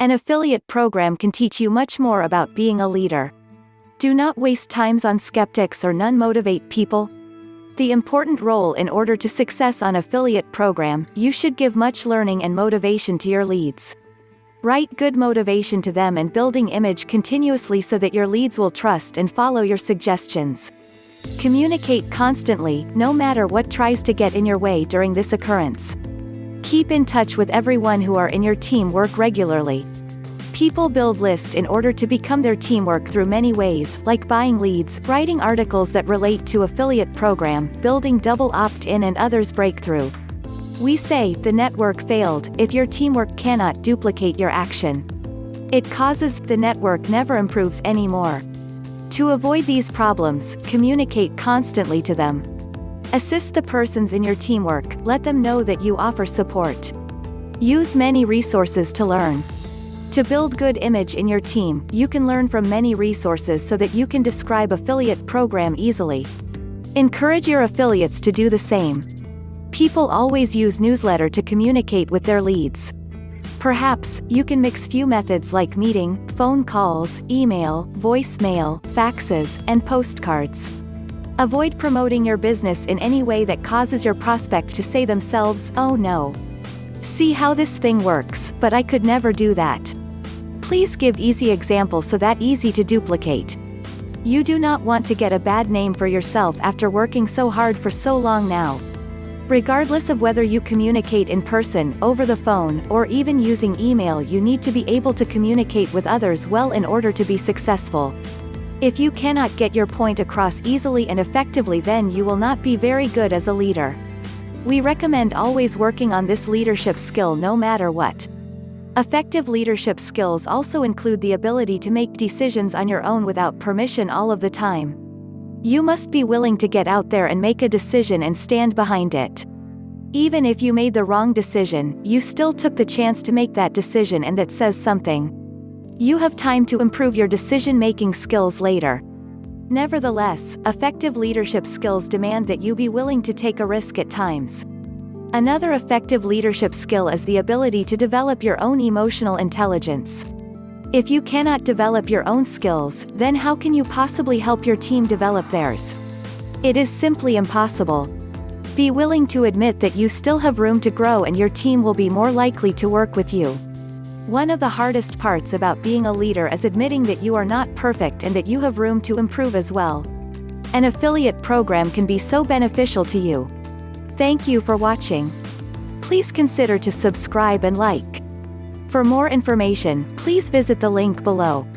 An affiliate program can teach you much more about being a leader. Do not waste times on skeptics or non-motivate people. The important role in order to success on affiliate program, you should give much learning and motivation to your leads. Write good motivation to them and building image continuously so that your leads will trust and follow your suggestions. Communicate constantly, no matter what tries to get in your way during this occurrence. Keep in touch with everyone who are in your team. Work regularly. People build lists in order to become their teamwork through many ways, like buying leads, writing articles that relate to affiliate program, building double opt-in and others breakthrough. We say, the network failed, if your teamwork cannot duplicate your action. It causes, the network never improves anymore. To avoid these problems, communicate constantly to them. Assist the persons in your teamwork, let them know that you offer support. Use many resources to learn. To build good image in your team, you can learn from many resources so that you can describe affiliate program easily. Encourage your affiliates to do the same. People always use newsletter to communicate with their leads. Perhaps, you can mix few methods like meeting, phone calls, email, voicemail, faxes, and postcards. Avoid promoting your business in any way that causes your prospect to say themselves, "Oh no. See how this thing works, but I could never do that." Please give easy examples so that easy to duplicate. You do not want to get a bad name for yourself after working so hard for so long now. Regardless of whether you communicate in person, over the phone, or even using email, you need to be able to communicate with others well in order to be successful. If you cannot get your point across easily and effectively, then you will not be very good as a leader. We recommend always working on this leadership skill no matter what. Effective leadership skills also include the ability to make decisions on your own without permission all of the time. You must be willing to get out there and make a decision and stand behind it. Even if you made the wrong decision, you still took the chance to make that decision, and that says something. You have time to improve your decision-making skills later. Nevertheless, effective leadership skills demand that you be willing to take a risk at times. Another effective leadership skill is the ability to develop your own emotional intelligence. If you cannot develop your own skills, then how can you possibly help your team develop theirs? It is simply impossible. Be willing to admit that you still have room to grow, and your team will be more likely to work with you. One of the hardest parts about being a leader is admitting that you are not perfect and that you have room to improve as well. An affiliate program can be so beneficial to you. Thank you for watching. Please consider to subscribe and like. For more information, please visit the link below.